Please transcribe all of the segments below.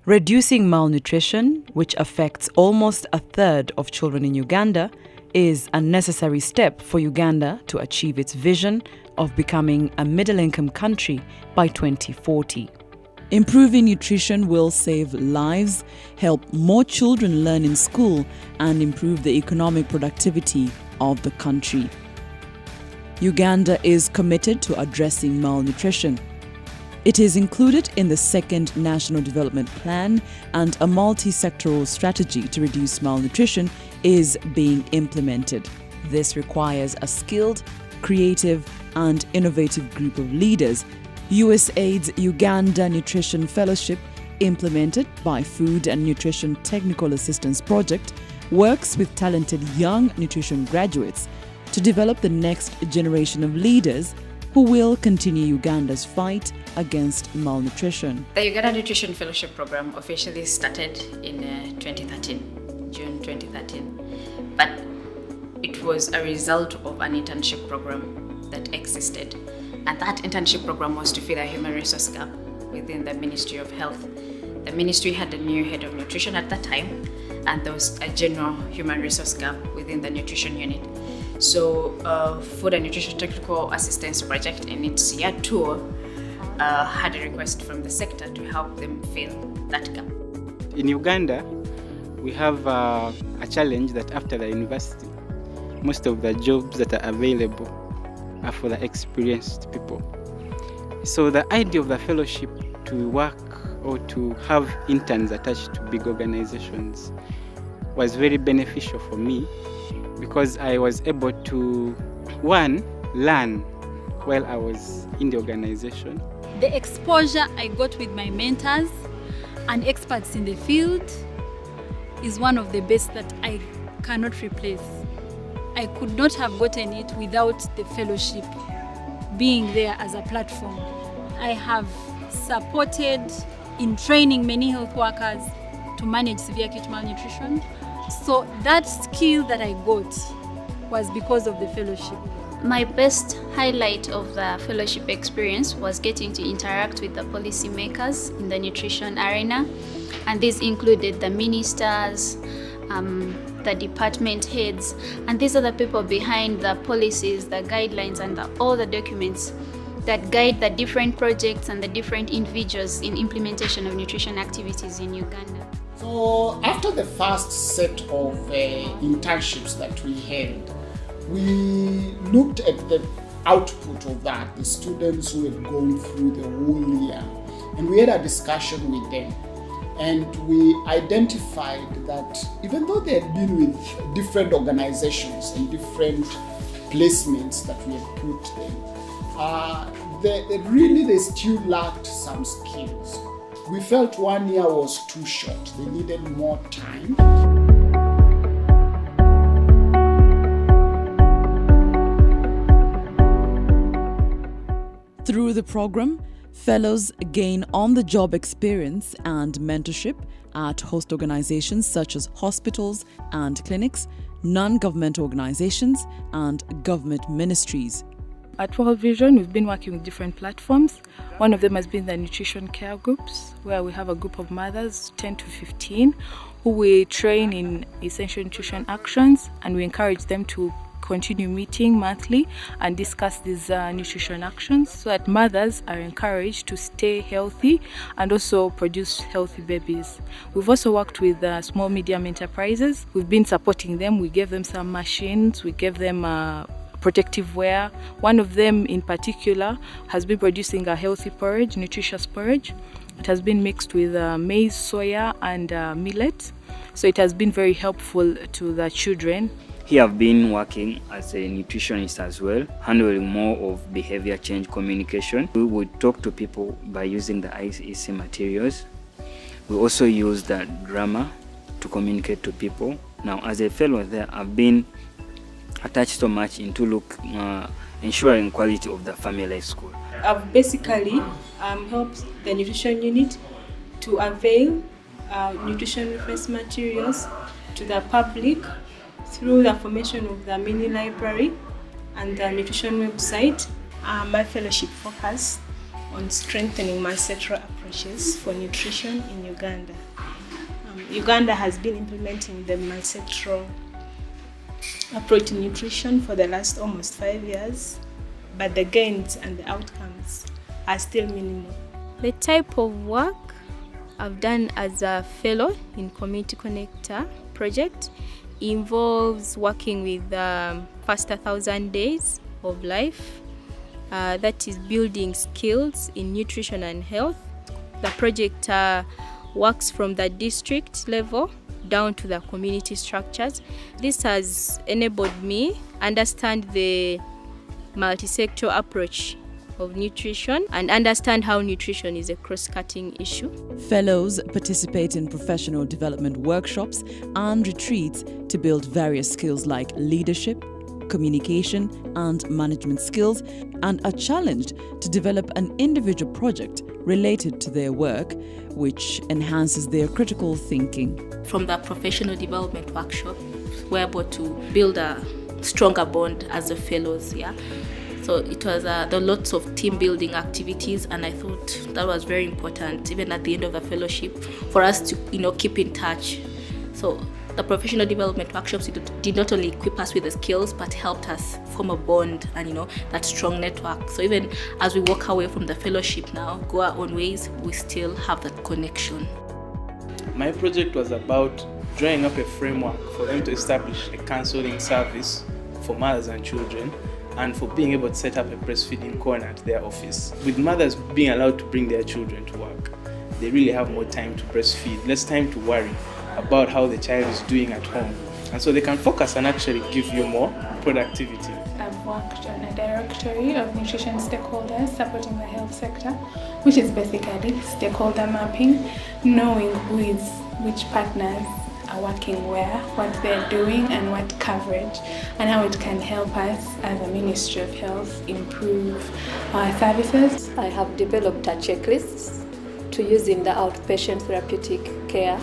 Reducing malnutrition, which affects almost a third of children in Uganda, is a necessary step for Uganda to achieve its vision of becoming a middle-income country by 2040. Improving nutrition will save lives, help more children learn in school, and improve the economic productivity of the country. Uganda is committed to addressing malnutrition. It is included in the second National Development Plan, and a multi-sectoral strategy to reduce malnutrition is being implemented. This requires a skilled, creative, and innovative group of leaders. USAID's Uganda Nutrition Fellowship, implemented by Food and Nutrition Technical Assistance Project, works with talented young nutrition graduates to develop the next generation of leaders who will continue Uganda's fight against malnutrition. The Uganda Nutrition Fellowship Program officially started in 2013, June 2013, but it was a result of an internship program that existed, and that internship program was to fill a human resource gap within the Ministry of Health. The ministry had a new head of nutrition at that time, and there was a general human resource gap within the nutrition unit. So Food and Nutrition Technical Assistance Project in its year 2 had a request from the sector to help them fill that gap. In Uganda, we have a challenge that after the university, most of the jobs that are available are for the experienced people. So the idea of the fellowship to work or to have interns attached to big organizations was very beneficial for me, because I was able to, one, learn while I was in the organization. The exposure I got with my mentors and experts in the field is one of the best that I cannot replace. I could not have gotten it without the fellowship being there as a platform. I have supported in training many health workers to manage severe acute malnutrition. So that skill that I got was because of the fellowship. My best highlight of the fellowship experience was getting to interact with the policymakers in the nutrition arena, and this included the ministers, the department heads, and these are the people behind the policies, the guidelines, and all the documents that guide the different projects and the different individuals in implementation of nutrition activities in Uganda. So after the first set of internships that we held, we looked at the output of that, the students who had gone through the whole year, and we had a discussion with them. And we identified that even though they had been with different organizations and different placements that we had put them, they still lacked some skills. We felt 1 year was too short. They needed more time. Through the program, fellows gain on-the-job experience and mentorship at host organizations such as hospitals and clinics, non-governmental organizations, and government ministries. At World Vision, we've been working with different platforms. One of them has been the nutrition care groups, where we have a group of mothers, 10 to 15, who we train in essential nutrition actions, and we encourage them to continue meeting monthly and discuss these nutrition actions so that mothers are encouraged to stay healthy and also produce healthy babies. We've also worked with small medium enterprises. We've been supporting them. We gave them some machines, we gave them protective wear. One of them in particular has been producing a healthy porridge, nutritious porridge. It has been mixed with maize, soya, and millet. So it has been very helpful to the children. Here I've been working as a nutritionist as well, handling more of behavior change communication. We would talk to people by using the IEC materials. We also use the drama to communicate to people. Now, as a fellow there, I've been attached so much into ensuring quality of the family life school. I've basically helped the nutrition unit to avail nutrition reference materials to the public through the formation of the mini library and the nutrition website. My fellowship focused on strengthening my sectoral approach challenges for nutrition in Uganda. Uganda has been implementing the multi-sectoral approach to nutrition for the last almost 5 years, but the gains and the outcomes are still minimal. The type of work I've done as a fellow in Community Connector project involves working with First 1,000 Days of Life, that is building skills in nutrition and health. The project works from the district level down to the community structures. This has enabled me understand the multi-sectoral approach of nutrition and understand how nutrition is a cross-cutting issue. Fellows participate in professional development workshops and retreats to build various skills like leadership, communication and management skills, and are challenged to develop an individual project related to their work, which enhances their critical thinking. From the professional development workshop, we're able to build a stronger bond as the fellows. So it was there were lots of team building activities, and I thought that was very important, even at the end of the fellowship, for us to keep in touch. So the professional development workshops did not only equip us with the skills, but helped us form a bond and that strong network. So even as we walk away from the fellowship now, go our own ways, we still have that connection. My project was about drawing up a framework for them to establish a counseling service for mothers and children, and for being able to set up a breastfeeding corner at their office. With mothers being allowed to bring their children to work, they really have more time to breastfeed, less time to worry about how the child is doing at home. And so they can focus and actually give you more productivity. I've worked on a directory of nutrition stakeholders supporting the health sector, which is basically stakeholder mapping, knowing which partners are working where, what they're doing and what coverage, and how it can help us as a Ministry of Health improve our services. I have developed a checklist to use in the outpatient therapeutic care,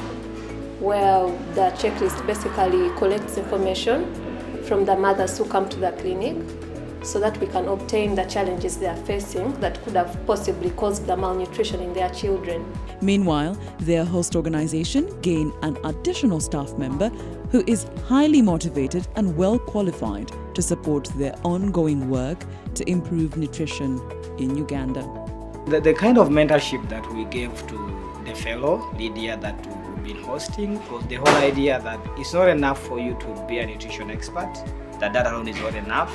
where the checklist basically collects information from the mothers who come to the clinic so that we can obtain the challenges they are facing that could have possibly caused the malnutrition in their children. Meanwhile, their host organization gained an additional staff member who is highly motivated and well qualified to support their ongoing work to improve nutrition in Uganda. The kind of mentorship that we gave to the fellow, Lydia, that we've been hosting, was the whole idea that it's not enough for you to be a nutrition expert, that alone is not enough,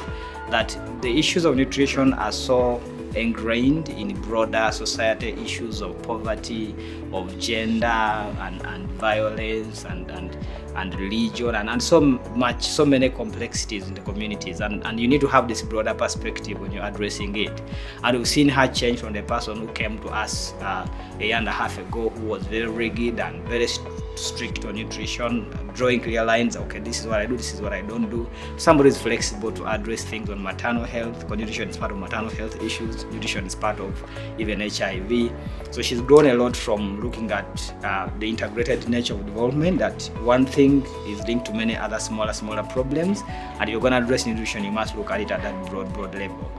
that the issues of nutrition are so ingrained in broader society issues of poverty, of gender and violence and religion and so many complexities in the communities, and you need to have this broader perspective when you're addressing it. And we've seen her change from the person who came to us a year and a half ago, who was very rigid and very strict on nutrition, drawing clear lines. Okay, this is what I do, this is what I don't do. Somebody is flexible to address things on maternal health, because nutrition is part of maternal health issues. Nutrition is part of even HIV. So she's grown a lot from looking at the integrated nature of development, that one thing is linked to many other smaller problems, and you're going to address nutrition, you must look at it at that broad level.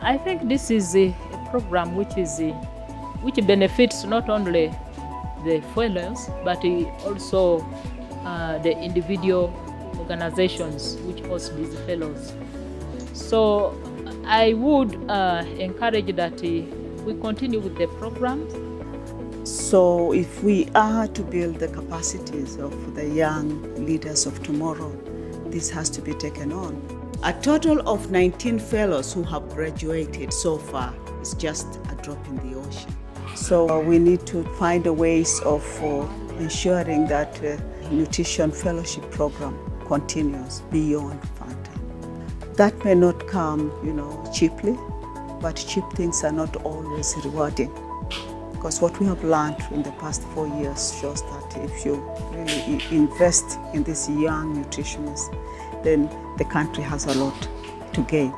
I think this is a program which benefits not only the fellows, but also the individual organizations which host these fellows. So I would encourage that we continue with the programs. So if we are to build the capacities of the young leaders of tomorrow, this has to be taken on. A total of 19 fellows who have graduated so far is just a drop in the ocean. So we need to find a ways of ensuring that nutrition fellowship program continues beyond FANTA. That may not come, cheaply, but cheap things are not always rewarding. Because what we have learned in the past 4 years shows that if you really invest in these young nutritionists, then the country has a lot to gain.